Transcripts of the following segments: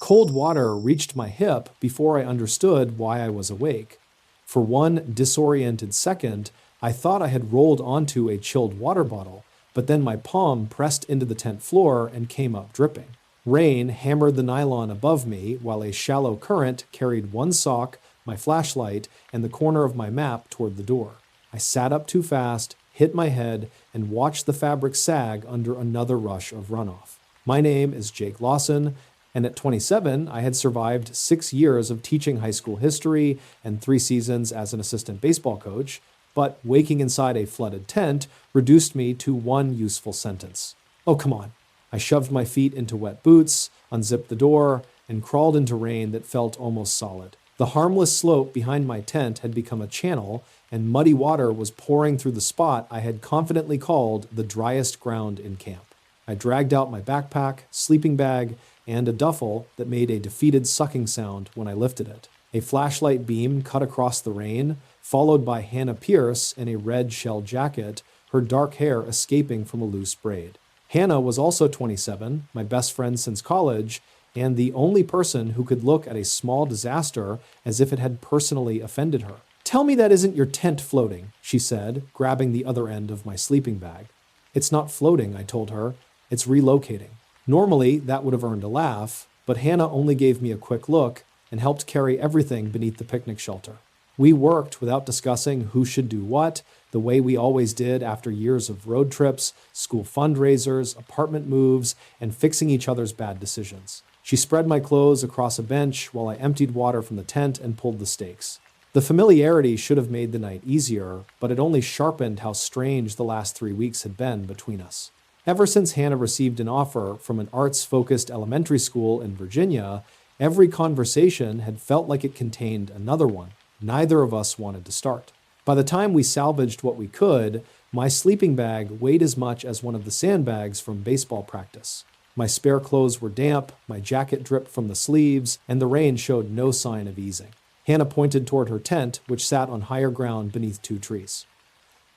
Cold water reached my hip before I understood why I was awake. For one disoriented second, I thought I had rolled onto a chilled water bottle, but then my palm pressed into the tent floor and came up dripping. Rain hammered the nylon above me while a shallow current carried one sock, my flashlight, and the corner of my map toward the door. I sat up too fast, hit my head, and watched the fabric sag under another rush of runoff. My name is Jake Lawson, and at 27, I had survived 6 years of teaching high school history and 3 seasons as an assistant baseball coach, but waking inside a flooded tent reduced me to one useful sentence. Oh, come on. I shoved my feet into wet boots, unzipped the door, and crawled into rain that felt almost solid. The harmless slope behind my tent had become a channel, and muddy water was pouring through the spot I had confidently called the driest ground in camp. I dragged out my backpack, sleeping bag, and a duffel that made a defeated sucking sound when I lifted it. A flashlight beam cut across the rain, followed by Hannah Pierce in a red shell jacket, her dark hair escaping from a loose braid. Hannah was also 27, my best friend since college, and the only person who could look at a small disaster as if it had personally offended her. "Tell me that isn't your tent floating," she said, grabbing the other end of my sleeping bag. "It's not floating," I told her. "It's relocating." Normally, that would have earned a laugh, but Hannah only gave me a quick look and helped carry everything beneath the picnic shelter. We worked without discussing who should do what, the way we always did after years of road trips, school fundraisers, apartment moves, and fixing each other's bad decisions. She spread my clothes across a bench while I emptied water from the tent and pulled the stakes. The familiarity should have made the night easier, but it only sharpened how strange the last 3 weeks had been between us. Ever since Hannah received an offer from an arts-focused elementary school in Virginia, every conversation had felt like it contained another one. Neither of us wanted to start. By the time we salvaged what we could, my sleeping bag weighed as much as one of the sandbags from baseball practice. My spare clothes were damp, my jacket dripped from the sleeves, and the rain showed no sign of easing. Hannah pointed toward her tent, which sat on higher ground beneath 2 trees.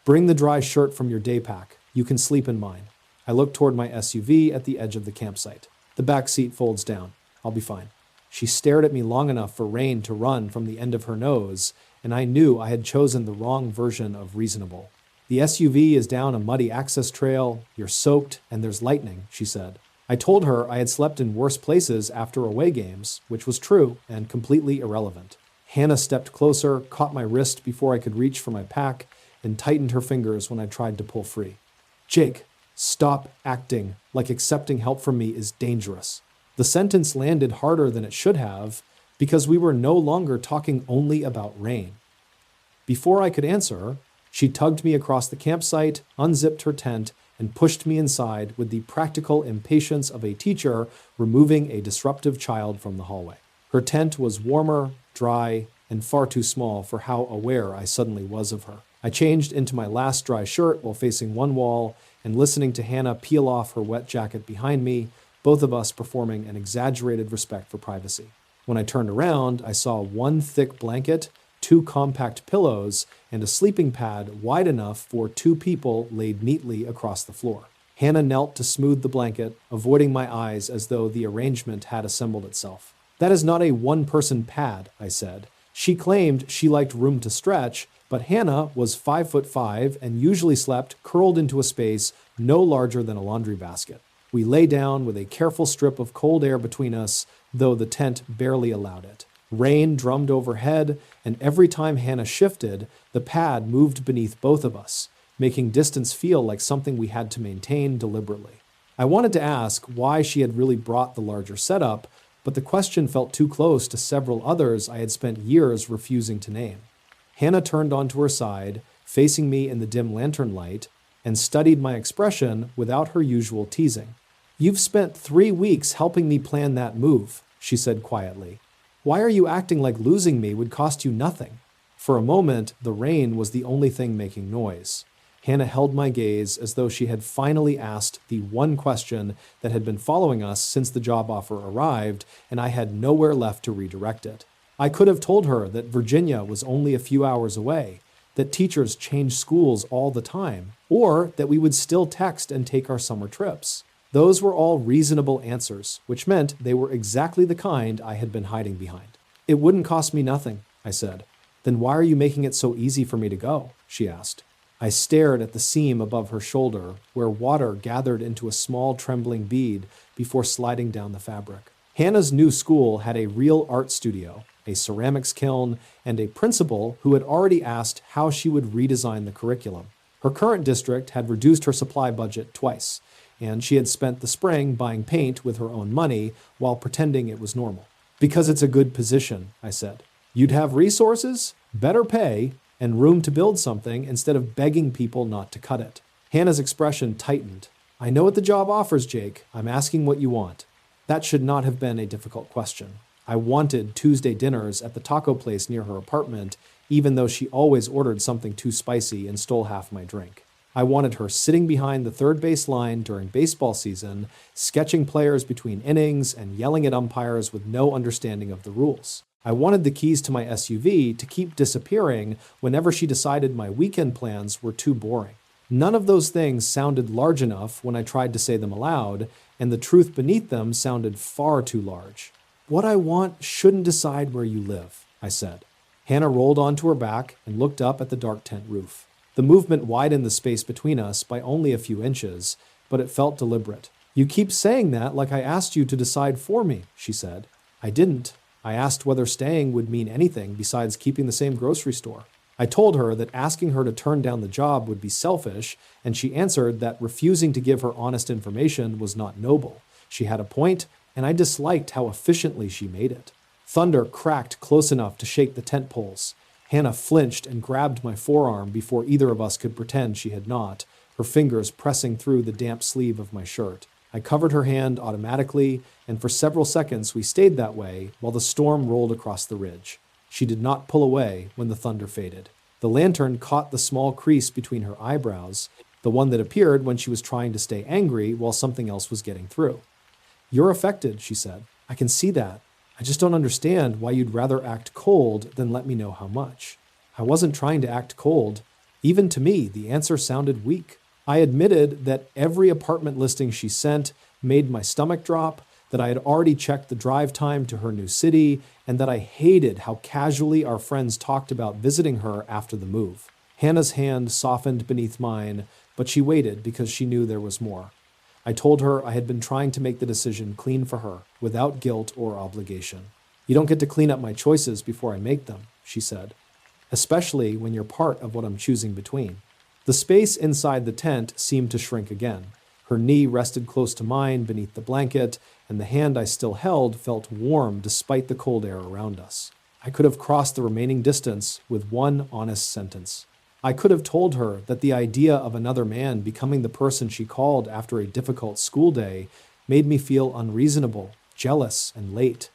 "Bring the dry shirt from your day pack. You can sleep in mine." I looked toward my SUV at the edge of the campsite. "The back seat folds down. I'll be fine." She stared at me long enough for rain to run from the end of her nose, and I knew I had chosen the wrong version of reasonable. "The SUV is down a muddy access trail, you're soaked, and there's lightning," she said. I told her I had slept in worse places after away games, which was true and completely irrelevant. Hannah stepped closer, caught my wrist before I could reach for my pack, and tightened her fingers when I tried to pull free. "Jake, stop acting like accepting help from me is dangerous." The sentence landed harder than it should have because we were no longer talking only about rain. Before I could answer, she tugged me across the campsite, unzipped her tent, and pushed me inside with the practical impatience of a teacher removing a disruptive child from the hallway. Her tent was warmer, dry, and far too small for how aware I suddenly was of her. I changed into my last dry shirt while facing one wall and listening to Hannah peel off her wet jacket behind me, both of us performing an exaggerated respect for privacy. When I turned around, I saw one thick blanket, 2 compact pillows, and a sleeping pad wide enough for 2 people laid neatly across the floor. Hannah knelt to smooth the blanket, avoiding my eyes as though the arrangement had assembled itself. "That is not a one-person pad," I said. She claimed she liked room to stretch, but Hannah was 5'5" and usually slept curled into a space no larger than a laundry basket. We lay down with a careful strip of cold air between us, though the tent barely allowed it. Rain drummed overhead, and every time Hannah shifted, the pad moved beneath both of us, making distance feel like something we had to maintain deliberately. I wanted to ask why she had really brought the larger setup, but the question felt too close to several others I had spent years refusing to name. Hannah turned onto her side, facing me in the dim lantern light, and studied my expression without her usual teasing. "You've spent 3 weeks helping me plan that move," she said quietly. "Why are you acting like losing me would cost you nothing?" For a moment, the rain was the only thing making noise. Hannah held my gaze as though she had finally asked the one question that had been following us since the job offer arrived, and I had nowhere left to redirect it. I could have told her that Virginia was only a few hours away, that teachers changed schools all the time, or that we would still text and take our summer trips. Those were all reasonable answers, which meant they were exactly the kind I had been hiding behind. It wouldn't cost me nothing, I said. Then why are you making it so easy for me to go? She asked. I stared at the seam above her shoulder, where water gathered into a small trembling bead before sliding down the fabric. Hannah's new school had a real art studio, a ceramics kiln, and a principal who had already asked how she would redesign the curriculum. Her current district had reduced her supply budget twice, and she had spent the spring buying paint with her own money while pretending it was normal. Because it's a good position, I said. You'd have resources, better pay, and room to build something instead of begging people not to cut it. Hannah's expression tightened. I know what the job offers, Jake. I'm asking what you want. That should not have been a difficult question. I wanted Tuesday dinners at the taco place near her apartment, even though she always ordered something too spicy and stole half my drink. I wanted her sitting behind the third base line during baseball season, sketching players between innings and yelling at umpires with no understanding of the rules. I wanted the keys to my SUV to keep disappearing whenever she decided my weekend plans were too boring. None of those things sounded large enough when I tried to say them aloud, and the truth beneath them sounded far too large. What I want shouldn't decide where you live, I said. Hannah rolled onto her back and looked up at the dark tent roof. The movement widened the space between us by only a few inches, but it felt deliberate. You keep saying that like I asked you to decide for me, she said. I didn't. I asked whether staying would mean anything besides keeping the same grocery store. I told her that asking her to turn down the job would be selfish, and she answered that refusing to give her honest information was not noble. She had a point, and I disliked how efficiently she made it. Thunder cracked close enough to shake the tent poles. Hannah flinched and grabbed my forearm before either of us could pretend she had not, her fingers pressing through the damp sleeve of my shirt. I covered her hand automatically, and for several seconds we stayed that way while the storm rolled across the ridge. She did not pull away when the thunder faded. The lantern caught the small crease between her eyebrows, the one that appeared when she was trying to stay angry while something else was getting through. You're affected, she said. I can see that. I just don't understand why you'd rather act cold than let me know how much. I wasn't trying to act cold. Even to me, the answer sounded weak. I admitted that every apartment listing she sent made my stomach drop, that I had already checked the drive time to her new city, and that I hated how casually our friends talked about visiting her after the move. Hannah's hand softened beneath mine, but she waited because she knew there was more. I told her I had been trying to make the decision clean for her, without guilt or obligation. You don't get to clean up my choices before I make them, she said, especially when you're part of what I'm choosing between. The space inside the tent seemed to shrink again. Her knee rested close to mine beneath the blanket, and the hand I still held felt warm despite the cold air around us. I could have crossed the remaining distance with one honest sentence. I could have told her that the idea of another man becoming the person she called after a difficult school day made me feel unreasonable, jealous, and late.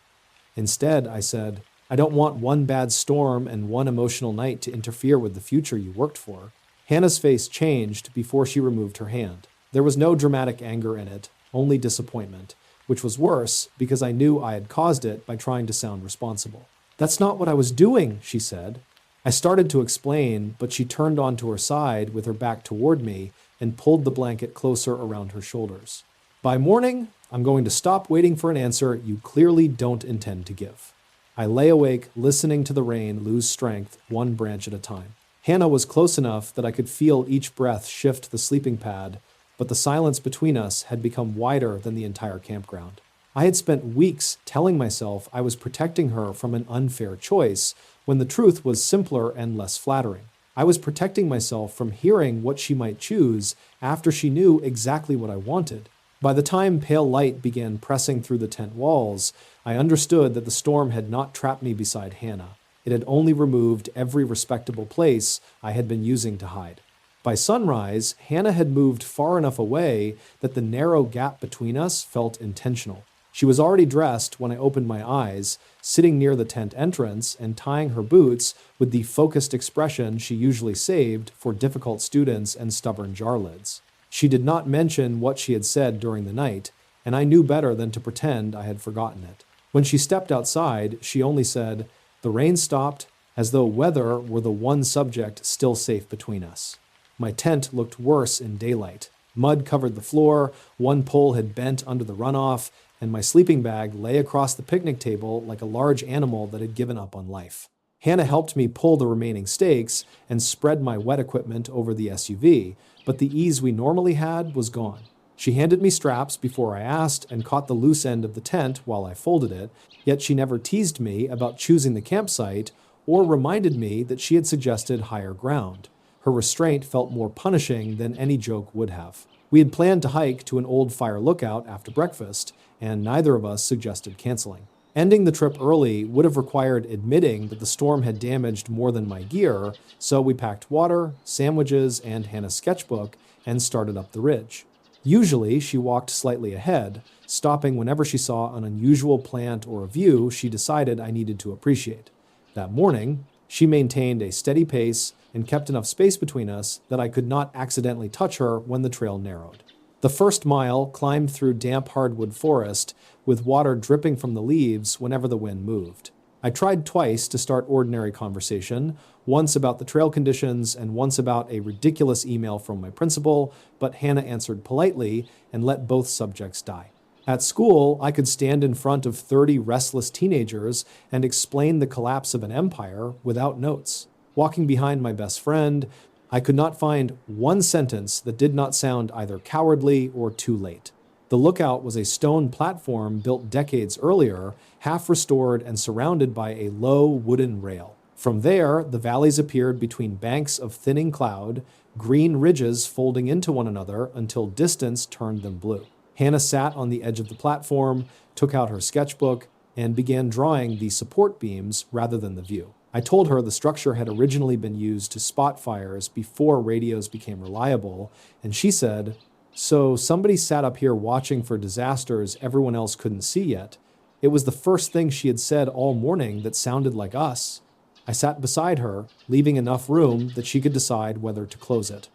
Instead, I said, I don't want one bad storm and one emotional night to interfere with the future you worked for. Hannah's face changed before she removed her hand. There was no dramatic anger in it, only disappointment, which was worse because I knew I had caused it by trying to sound responsible. That's not what I was doing, she said. I started to explain, but she turned onto her side with her back toward me and pulled the blanket closer around her shoulders. By morning, I'm going to stop waiting for an answer you clearly don't intend to give. I lay awake, listening to the rain lose strength one branch at a time. Hannah was close enough that I could feel each breath shift the sleeping pad, but the silence between us had become wider than the entire campground. I had spent weeks telling myself I was protecting her from an unfair choice, when the truth was simpler and less flattering. I was protecting myself from hearing what she might choose after she knew exactly what I wanted. By the time pale light began pressing through the tent walls, I understood that the storm had not trapped me beside Hannah. It had only removed every respectable place I had been using to hide. By sunrise, Hannah had moved far enough away that the narrow gap between us felt intentional. She was already dressed when I opened my eyes, sitting near the tent entrance and tying her boots with the focused expression she usually saved for difficult students and stubborn jar lids. She did not mention what she had said during the night, and I knew better than to pretend I had forgotten it. When she stepped outside, she only said, "The rain stopped," as though weather were the one subject still safe between us. My tent looked worse in daylight. Mud covered the floor, one pole had bent under the runoff, and my sleeping bag lay across the picnic table like a large animal that had given up on life. Hannah helped me pull the remaining stakes and spread my wet equipment over the SUV, but the ease we normally had was gone. She handed me straps before I asked and caught the loose end of the tent while I folded it, yet she never teased me about choosing the campsite or reminded me that she had suggested higher ground. Her restraint felt more punishing than any joke would have. We had planned to hike to an old fire lookout after breakfast, and neither of us suggested canceling. Ending the trip early would have required admitting that the storm had damaged more than my gear, so we packed water, sandwiches, and Hannah's sketchbook and started up the ridge. Usually, she walked slightly ahead, stopping whenever she saw an unusual plant or a view she decided I needed to appreciate. That morning, she maintained a steady pace and kept enough space between us that I could not accidentally touch her when the trail narrowed. The first mile climbed through damp hardwood forest with water dripping from the leaves whenever the wind moved. I tried twice to start ordinary conversation, once about the trail conditions and once about a ridiculous email from my principal, but Hannah answered politely and let both subjects die. At school, I could stand in front of 30 restless teenagers and explain the collapse of an empire without notes. Walking behind my best friend, I could not find one sentence that did not sound either cowardly or too late. The lookout was a stone platform built decades earlier, half restored and surrounded by a low wooden rail. From there, the valleys appeared between banks of thinning cloud, green ridges folding into one another until distance turned them blue. Hannah sat on the edge of the platform, took out her sketchbook, and began drawing the support beams rather than the view. I told her the structure had originally been used to spot fires before radios became reliable, and she said, "So somebody sat up here watching for disasters everyone else couldn't see yet." It was the first thing she had said all morning that sounded like us. I sat beside her, leaving enough room that she could decide whether to close it.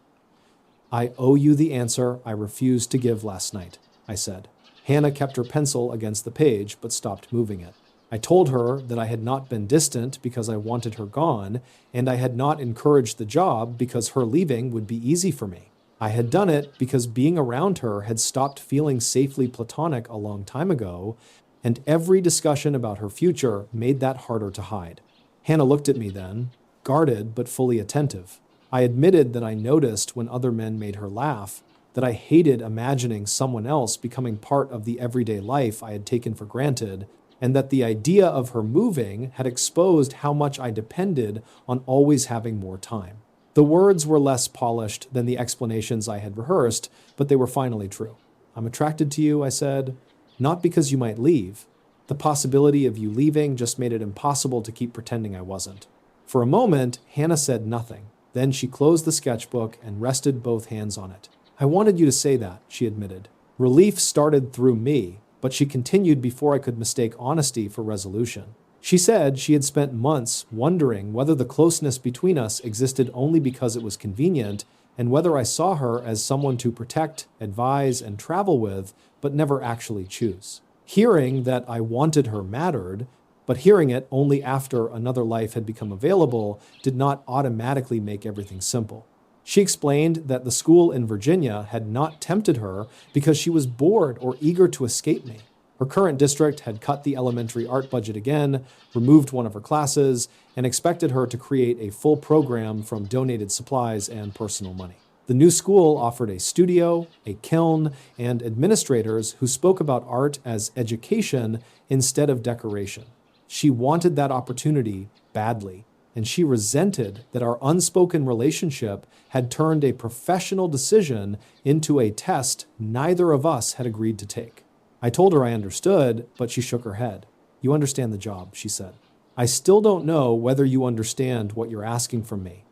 "I owe you the answer I refused to give last night," I said. Hannah kept her pencil against the page but stopped moving it. I told her that I had not been distant because I wanted her gone, and I had not encouraged the job because her leaving would be easy for me. I had done it because being around her had stopped feeling safely platonic a long time ago, and every discussion about her future made that harder to hide. Hannah looked at me then, guarded but fully attentive. I admitted that I noticed when other men made her laugh, that I hated imagining someone else becoming part of the everyday life I had taken for granted, and that the idea of her moving had exposed how much I depended on always having more time. The words were less polished than the explanations I had rehearsed, but they were finally true. "I'm attracted to you," I said, "not because you might leave. The possibility of you leaving just made it impossible to keep pretending I wasn't." For a moment, Hannah said nothing. Then she closed the sketchbook and rested both hands on it. "I wanted you to say that," she admitted. Relief started through me, but she continued before I could mistake honesty for resolution. She said she had spent months wondering whether the closeness between us existed only because it was convenient, and whether I saw her as someone to protect, advise, and travel with, but never actually choose. Hearing that I wanted her mattered, but hearing it only after another life had become available did not automatically make everything simple. She explained that the school in Virginia had not tempted her because she was bored or eager to escape me. Her current district had cut the elementary art budget again, removed one of her classes, and expected her to create a full program from donated supplies and personal money. The new school offered a studio, a kiln, and administrators who spoke about art as education instead of decoration. She wanted that opportunity badly, and she resented that our unspoken relationship had turned a professional decision into a test neither of us had agreed to take. I told her I understood, but she shook her head. "You understand the job," she said. "I still don't know whether you understand what you're asking from me."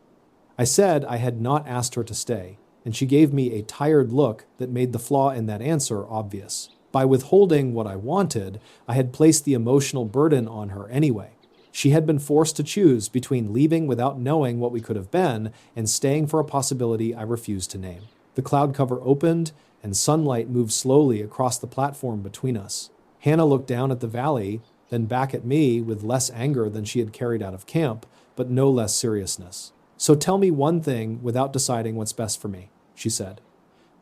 I said I had not asked her to stay, and she gave me a tired look that made the flaw in that answer obvious. By withholding what I wanted, I had placed the emotional burden on her anyway. She had been forced to choose between leaving without knowing what we could have been and staying for a possibility I refused to name. The cloud cover opened, and sunlight moved slowly across the platform between us. Hannah looked down at the valley, then back at me with less anger than she had carried out of camp, but no less seriousness. "So tell me one thing without deciding what's best for me," she said.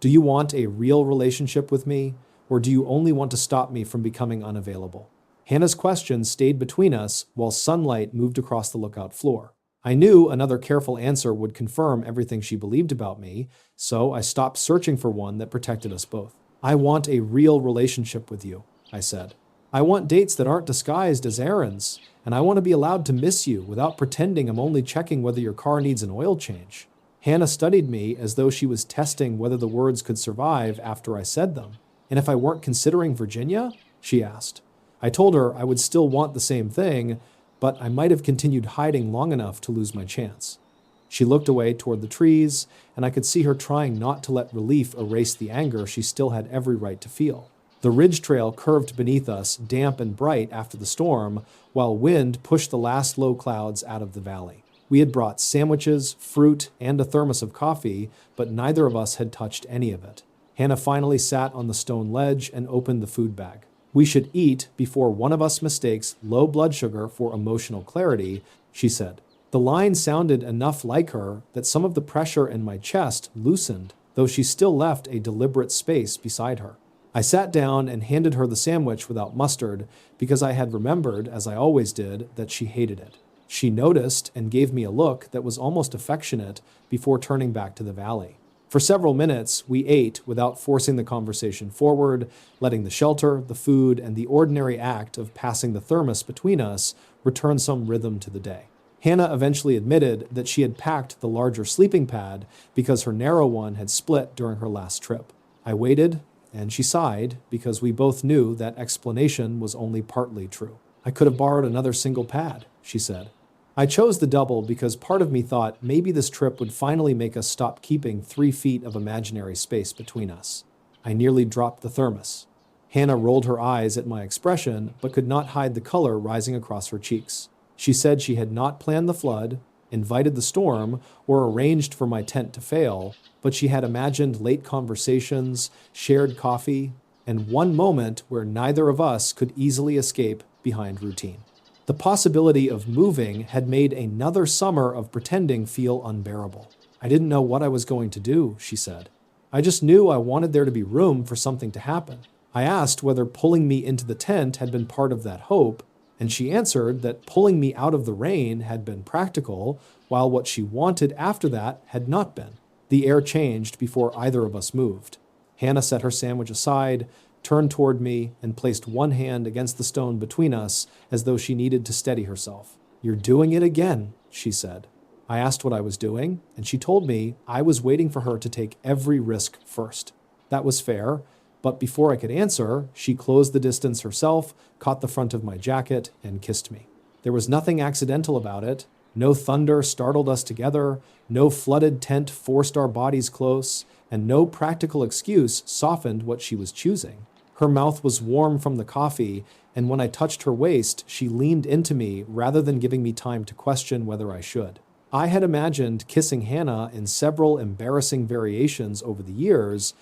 Do you want a real relationship with me, or do you only want to stop me from becoming unavailable? Hannah's question stayed between us while sunlight moved across the lookout floor. I knew another careful answer would confirm everything she believed about me, so I stopped searching for one that protected us both. I want a real relationship with you, I said. I want dates that aren't disguised as errands, and I want to be allowed to miss you without pretending I'm only checking whether your car needs an oil change. Hannah studied me as though she was testing whether the words could survive after I said them. And if I weren't considering Virginia? She asked. I told her I would still want the same thing, but I might have continued hiding long enough to lose my chance. She looked away toward the trees, and I could see her trying not to let relief erase the anger she still had every right to feel. The ridge trail curved beneath us, damp and bright after the storm, while wind pushed the last low clouds out of the valley. We had brought sandwiches, fruit, and a thermos of coffee, but neither of us had touched any of it. Hannah finally sat on the stone ledge and opened the food bag. We should eat before one of us mistakes low blood sugar for emotional clarity, she said. The line sounded enough like her that some of the pressure in my chest loosened, though she still left a deliberate space beside her. I sat down and handed her the sandwich without mustard because I had remembered, as I always did, that she hated it. She noticed and gave me a look that was almost affectionate before turning back to the valley. For several minutes, we ate without forcing the conversation forward, letting the shelter, the food, and the ordinary act of passing the thermos between us return some rhythm to the day. Hannah eventually admitted that she had packed the larger sleeping pad because her narrow one had split during her last trip. I waited, and she sighed because we both knew that explanation was only partly true. I could have borrowed another single pad, she said. I chose the double because part of me thought maybe this trip would finally make us stop keeping 3 feet of imaginary space between us. I nearly dropped the thermos. Hannah rolled her eyes at my expression, but could not hide the color rising across her cheeks. She said she had not planned the flood, invited the storm, or arranged for my tent to fail, but she had imagined late conversations, shared coffee, and one moment where neither of us could easily escape behind routine. The possibility of moving had made another summer of pretending feel unbearable. I didn't know what I was going to do, she said. I just knew I wanted there to be room for something to happen. I asked whether pulling me into the tent had been part of that hope, and she answered that pulling me out of the rain had been practical, while what she wanted after that had not been. The air changed before either of us moved. Hannah set her sandwich aside, turned toward me, and placed one hand against the stone between us as though she needed to steady herself. "You're doing it again," she said. I asked what I was doing, and she told me I was waiting for her to take every risk first. That was fair, but before I could answer, she closed the distance herself, caught the front of my jacket, and kissed me. There was nothing accidental about it. No thunder startled us together, no flooded tent forced our bodies close, and no practical excuse softened what she was choosing. Her mouth was warm from the coffee, and when I touched her waist, she leaned into me rather than giving me time to question whether I should. I had imagined kissing Hannah in several embarrassing variations over the years,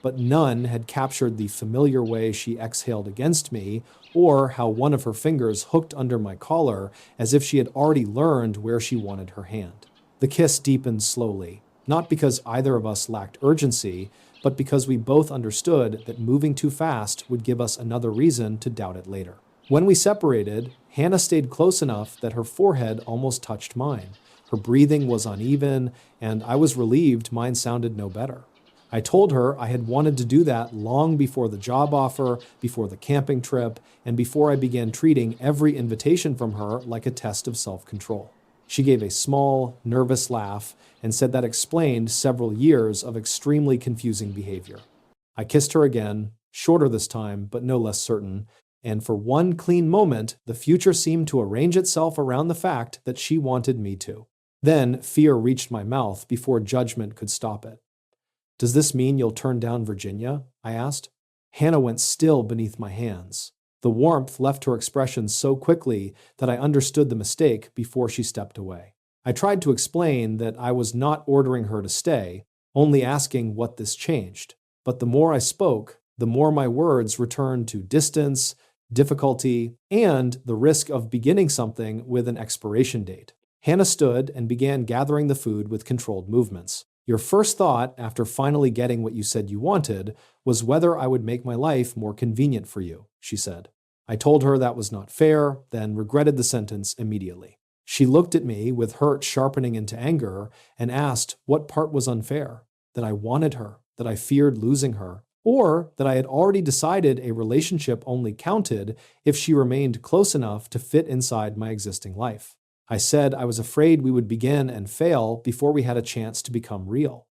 but none had captured the familiar way she exhaled against me, or how one of her fingers hooked under my collar as if she had already learned where she wanted her hand. The kiss deepened slowly, not because either of us lacked urgency, but because we both understood that moving too fast would give us another reason to doubt it later. When we separated, Hannah stayed close enough that her forehead almost touched mine. Her breathing was uneven, and I was relieved mine sounded no better. I told her I had wanted to do that long before the job offer, before the camping trip, and before I began treating every invitation from her like a test of self-control. She gave a small, nervous laugh and said that explained several years of extremely confusing behavior. I kissed her again, shorter this time, but no less certain, and for one clean moment, the future seemed to arrange itself around the fact that she wanted me to. Then fear reached my mouth before judgment could stop it. "Does this mean you'll turn down Virginia?" I asked. Hannah went still beneath my hands. The warmth left her expression so quickly that I understood the mistake before she stepped away. I tried to explain that I was not ordering her to stay, only asking what this changed. But the more I spoke, the more my words returned to distance, difficulty, and the risk of beginning something with an expiration date. Hannah stood and began gathering the food with controlled movements. Your first thought, after finally getting what you said you wanted, was whether I would make my life more convenient for you, she said. I told her that was not fair, then regretted the sentence immediately. She looked at me with hurt sharpening into anger and asked what part was unfair, that I wanted her, that I feared losing her, or that I had already decided a relationship only counted if she remained close enough to fit inside my existing life. I said I was afraid we would begin and fail before we had a chance to become real.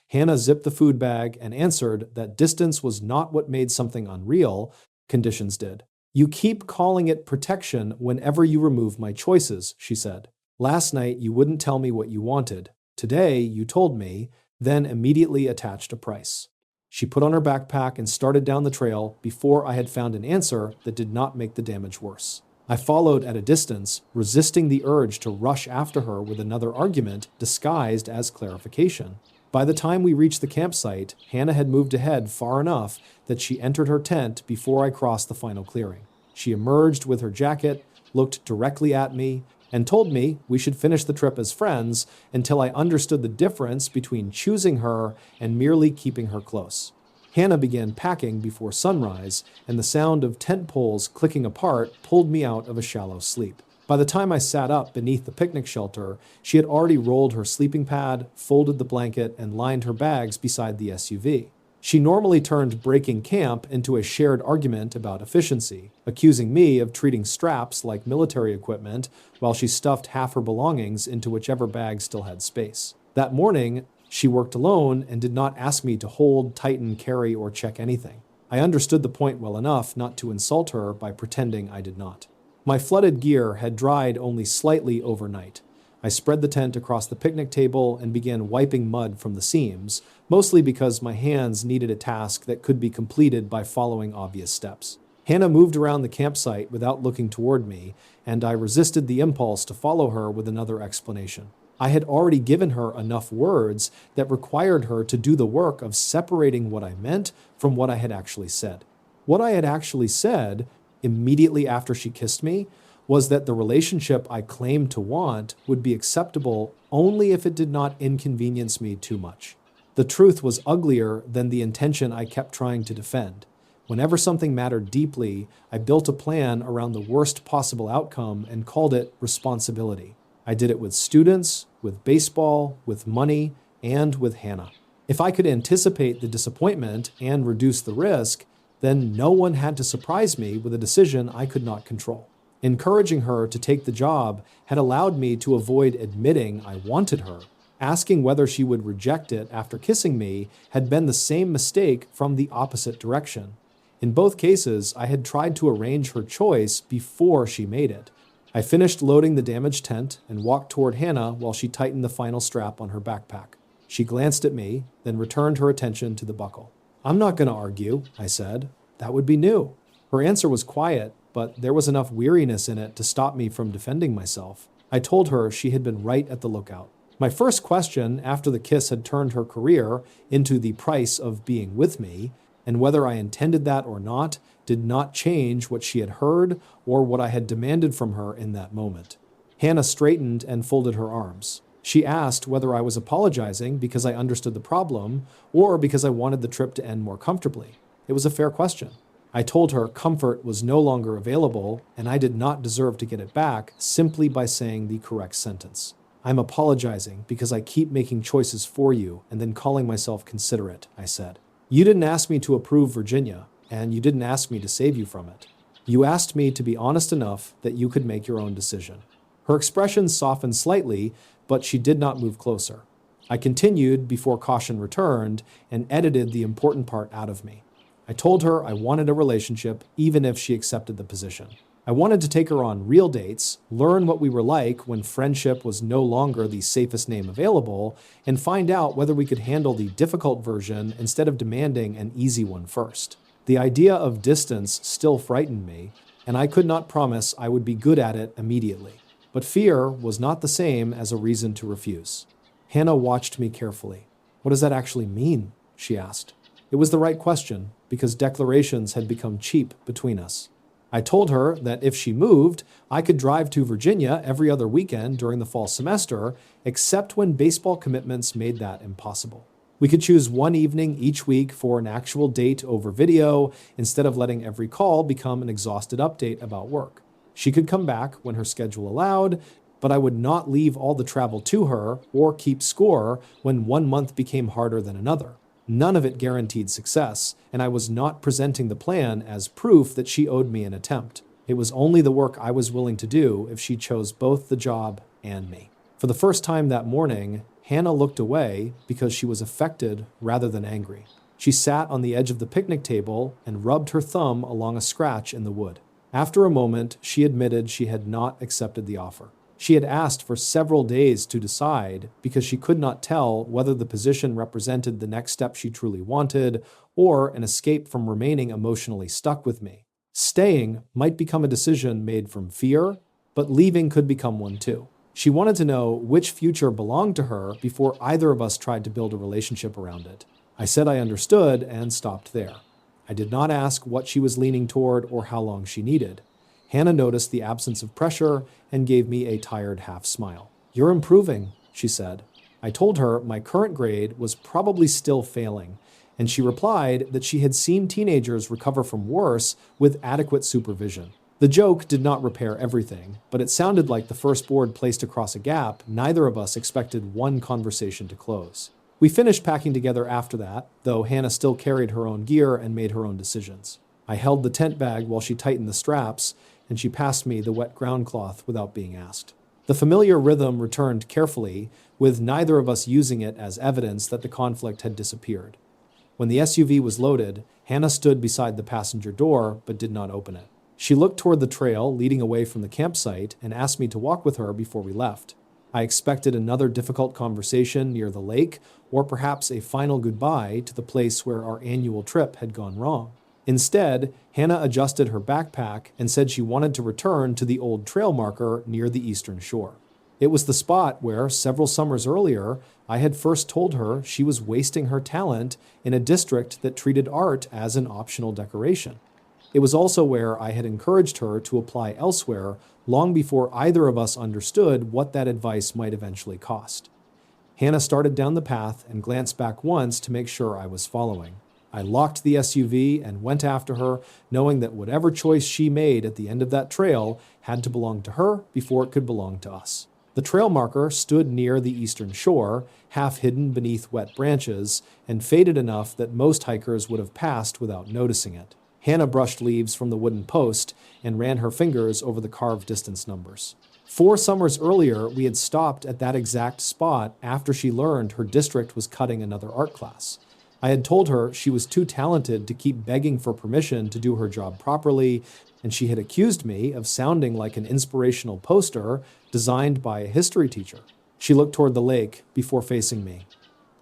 Hannah zipped the food bag and answered that distance was not what made something unreal, conditions did. You keep calling it protection whenever you remove my choices, she said. Last night you wouldn't tell me what you wanted. Today you told me, then immediately attached a price. She put on her backpack and started down the trail before I had found an answer that did not make the damage worse. I followed at a distance, resisting the urge to rush after her with another argument disguised as clarification. By the time we reached the campsite, Hannah had moved ahead far enough that she entered her tent before I crossed the final clearing. She emerged with her jacket, looked directly at me, and told me we should finish the trip as friends until I understood the difference between choosing her and merely keeping her close. Hannah began packing before sunrise, and the sound of tent poles clicking apart pulled me out of a shallow sleep. By the time I sat up beneath the picnic shelter, she had already rolled her sleeping pad, folded the blanket, and lined her bags beside the SUV. She normally turned breaking camp into a shared argument about efficiency, accusing me of treating straps like military equipment while she stuffed half her belongings into whichever bag still had space. That morning, she worked alone and did not ask me to hold, tighten, carry, or check anything. I understood the point well enough not to insult her by pretending I did not. My flooded gear had dried only slightly overnight. I spread the tent across the picnic table and began wiping mud from the seams, mostly because my hands needed a task that could be completed by following obvious steps. Hannah moved around the campsite without looking toward me, and I resisted the impulse to follow her with another explanation. I had already given her enough words that required her to do the work of separating what I meant from what I had actually said. What I had actually said, immediately after she kissed me, was that the relationship I claimed to want would be acceptable only if it did not inconvenience me too much. The truth was uglier than the intention I kept trying to defend. Whenever something mattered deeply, I built a plan around the worst possible outcome and called it responsibility. I did it with students, with baseball, with money, and with Hannah. If I could anticipate the disappointment and reduce the risk, then no one had to surprise me with a decision I could not control. Encouraging her to take the job had allowed me to avoid admitting I wanted her. Asking whether she would reject it after kissing me had been the same mistake from the opposite direction. In both cases, I had tried to arrange her choice before she made it. I finished loading the damaged tent and walked toward Hannah while she tightened the final strap on her backpack. She glanced at me, then returned her attention to the buckle. "I'm not going to argue," I said. "That would be new." Her answer was quiet, but there was enough weariness in it to stop me from defending myself. I told her she had been right at the lookout. My first question, after the kiss had turned her career into the price of being with me, and whether I intended that or not, did not change what she had heard or what I had demanded from her in that moment. Hannah straightened and folded her arms. She asked whether I was apologizing because I understood the problem or because I wanted the trip to end more comfortably. It was a fair question. I told her comfort was no longer available and I did not deserve to get it back simply by saying the correct sentence. "I'm apologizing because I keep making choices for you and then calling myself considerate," I said. "You didn't ask me to approve Virginia, and you didn't ask me to save you from it. You asked me to be honest enough that you could make your own decision." Her expression softened slightly, but she did not move closer. I continued before caution returned and edited the important part out of me. I told her I wanted a relationship even if she accepted the position. I wanted to take her on real dates, learn what we were like when friendship was no longer the safest name available, and find out whether we could handle the difficult version instead of demanding an easy one first. The idea of distance still frightened me, and I could not promise I would be good at it immediately. But fear was not the same as a reason to refuse. Hannah watched me carefully. "What does that actually mean?" she asked. It was the right question, because declarations had become cheap between us. I told her that if she moved, I could drive to Virginia every other weekend during the fall semester, except when baseball commitments made that impossible. We could choose one evening each week for an actual date over video instead of letting every call become an exhausted update about work. She could come back when her schedule allowed, but I would not leave all the travel to her or keep score when one month became harder than another. None of it guaranteed success, and I was not presenting the plan as proof that she owed me an attempt. It was only the work I was willing to do if she chose both the job and me. For the first time that morning, Hannah looked away because she was affected rather than angry. She sat on the edge of the picnic table and rubbed her thumb along a scratch in the wood. After a moment, she admitted she had not accepted the offer. She had asked for several days to decide because she could not tell whether the position represented the next step she truly wanted or an escape from remaining emotionally stuck with me. Staying might become a decision made from fear, but leaving could become one too. She wanted to know which future belonged to her before either of us tried to build a relationship around it. I said I understood and stopped there. I did not ask what she was leaning toward or how long she needed. Hannah noticed the absence of pressure and gave me a tired half smile. "You're improving," she said. I told her my current grade was probably still failing, and she replied that she had seen teenagers recover from worse with adequate supervision. The joke did not repair everything, but it sounded like the first board placed across a gap neither of us expected one conversation to close. We finished packing together after that, though Hannah still carried her own gear and made her own decisions. I held the tent bag while she tightened the straps, and she passed me the wet ground cloth without being asked. The familiar rhythm returned carefully, with neither of us using it as evidence that the conflict had disappeared. When the SUV was loaded, Hannah stood beside the passenger door but did not open it. She looked toward the trail leading away from the campsite and asked me to walk with her before we left. I expected another difficult conversation near the lake, or perhaps a final goodbye to the place where our annual trip had gone wrong. Instead, Hannah adjusted her backpack and said she wanted to return to the old trail marker near the eastern shore. It was the spot where, several summers earlier, I had first told her she was wasting her talent in a district that treated art as an optional decoration. It was also where I had encouraged her to apply elsewhere long before either of us understood what that advice might eventually cost. Hannah started down the path and glanced back once to make sure I was following. I locked the SUV and went after her, knowing that whatever choice she made at the end of that trail had to belong to her before it could belong to us. The trail marker stood near the eastern shore, half hidden beneath wet branches, and faded enough that most hikers would have passed without noticing it. Hannah brushed leaves from the wooden post and ran her fingers over the carved distance numbers. 4 summers earlier, we had stopped at that exact spot after she learned her district was cutting another art class. I had told her she was too talented to keep begging for permission to do her job properly, and she had accused me of sounding like an inspirational poster designed by a history teacher. She looked toward the lake before facing me.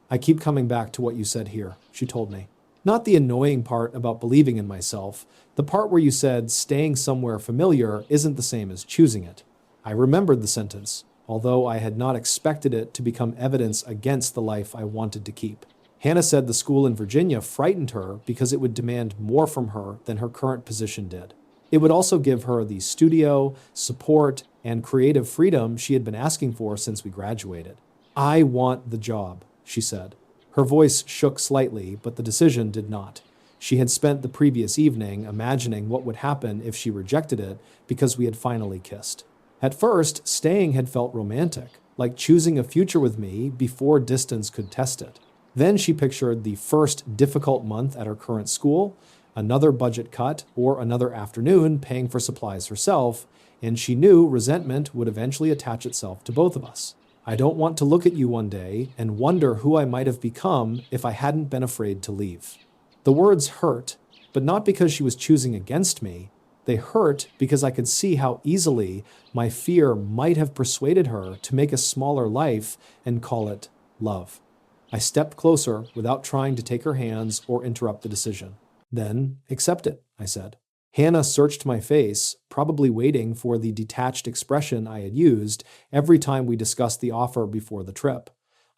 "I keep coming back to what you said here," she told me. Not the annoying part about believing in myself, the part where you said staying somewhere familiar isn't the same as choosing it. I remembered the sentence, although I had not expected it to become evidence against the life I wanted to keep. Hannah said the school in Virginia frightened her because it would demand more from her than her current position did. It would also give her the studio, support, and creative freedom she had been asking for since we graduated. "I want the job," she said. Her voice shook slightly, but the decision did not. She had spent the previous evening imagining what would happen if she rejected it because we had finally kissed. At first, staying had felt romantic, like choosing a future with me before distance could test it. Then she pictured the first difficult month at her current school, another budget cut, or another afternoon paying for supplies herself, and she knew resentment would eventually attach itself to both of us. "I don't want to look at you one day and wonder who I might have become if I hadn't been afraid to leave." The words hurt, but not because she was choosing against me. They hurt because I could see how easily my fear might have persuaded her to make a smaller life and call it love. I stepped closer without trying to take her hands or interrupt the decision. "Then accept it," I said. Hannah searched my face, probably waiting for the detached expression I had used every time we discussed the offer before the trip.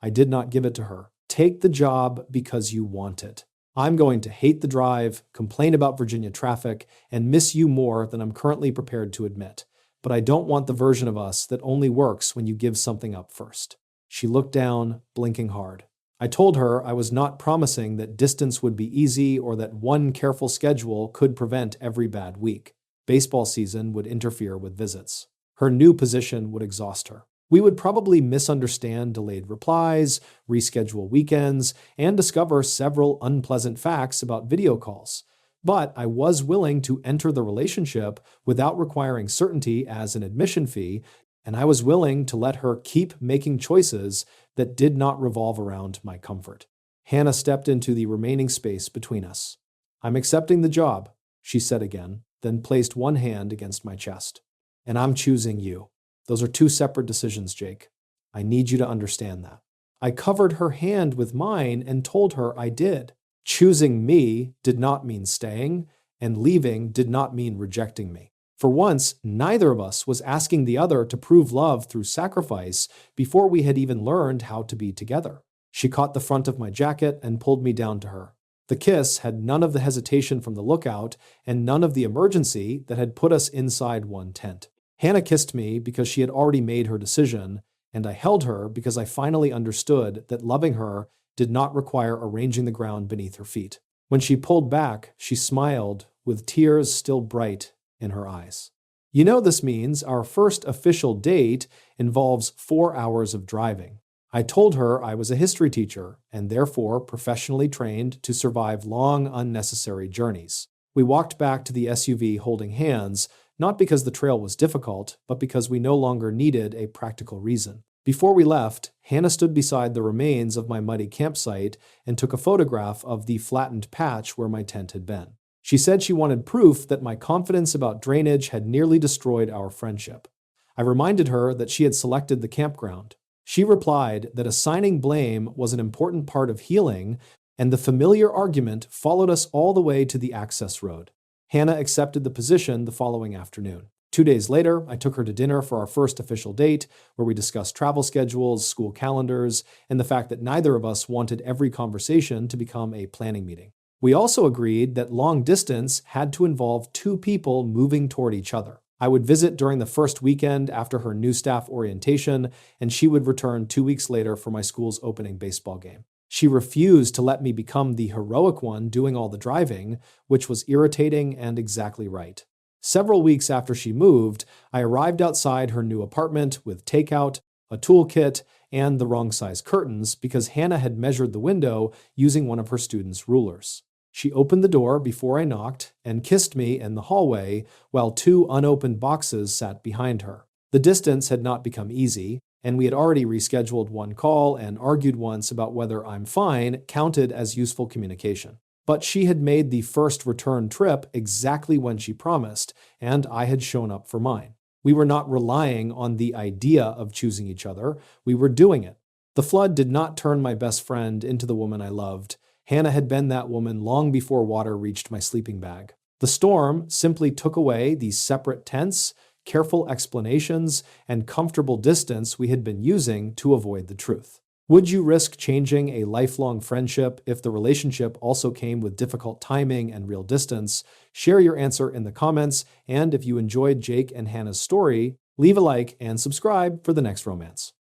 I did not give it to her. "Take the job because you want it," I'm going to hate the drive, complain about Virginia traffic, and miss you more than I'm currently prepared to admit. But I don't want the version of us that only works when you give something up first." She looked down, blinking hard. I told her I was not promising that distance would be easy or that one careful schedule could prevent every bad week. Baseball season would interfere with visits. Her new position would exhaust her. We would probably misunderstand delayed replies, reschedule weekends, and discover several unpleasant facts about video calls. But I was willing to enter the relationship without requiring certainty as an admission fee, and I was willing to let her keep making choices that did not revolve around my comfort. Hannah stepped into the remaining space between us. "I'm accepting the job," she said again, then placed one hand against my chest. "And I'm choosing you. Those are two separate decisions, Jake. I need you to understand that." I covered her hand with mine and told her I did. Choosing me did not mean staying, and leaving did not mean rejecting me. For once, neither of us was asking the other to prove love through sacrifice before we had even learned how to be together. She caught the front of my jacket and pulled me down to her. The kiss had none of the hesitation from the lookout and none of the emergency that had put us inside one tent. Hannah kissed me because she had already made her decision, and I held her because I finally understood that loving her did not require arranging the ground beneath her feet. When she pulled back, she smiled, with tears still bright in her eyes. "You know, this means our first official date involves 4 hours of driving." I told her I was a history teacher and therefore professionally trained to survive long, unnecessary journeys. We walked back to the SUV holding hands, not because the trail was difficult, but because we no longer needed a practical reason. Before we left, Hannah stood beside the remains of my muddy campsite and took a photograph of the flattened patch where my tent had been. She said she wanted proof that my confidence about drainage had nearly destroyed our friendship. I reminded her that she had selected the campground. She replied that assigning blame was an important part of healing, and the familiar argument followed us all the way to the access road. Hannah accepted the position the following afternoon. 2 days later, I took her to dinner for our first official date, where we discussed travel schedules, school calendars, and the fact that neither of us wanted every conversation to become a planning meeting. We also agreed that long distance had to involve two people moving toward each other. I would visit during the first weekend after her new staff orientation, and she would return 2 weeks later for my school's opening baseball game. She refused to let me become the heroic one doing all the driving, which was irritating and exactly right. Several weeks after she moved, I arrived outside her new apartment with takeout, a toolkit, and the wrong size curtains because Hannah had measured the window using one of her students' rulers. She opened the door before I knocked and kissed me in the hallway while two unopened boxes sat behind her. The distance had not become easy, and we had already rescheduled one call and argued once about whether "I'm fine" counted as useful communication. But she had made the first return trip exactly when she promised, and I had shown up for mine. We were not relying on the idea of choosing each other, we were doing it. The flood did not turn my best friend into the woman I loved. Hannah had been that woman long before water reached my sleeping bag. The storm simply took away the separate tents, careful explanations, and comfortable distance we had been using to avoid the truth. Would you risk changing a lifelong friendship if the relationship also came with difficult timing and real distance? Share your answer in the comments, and if you enjoyed Jake and Hannah's story, leave a like and subscribe for the next romance.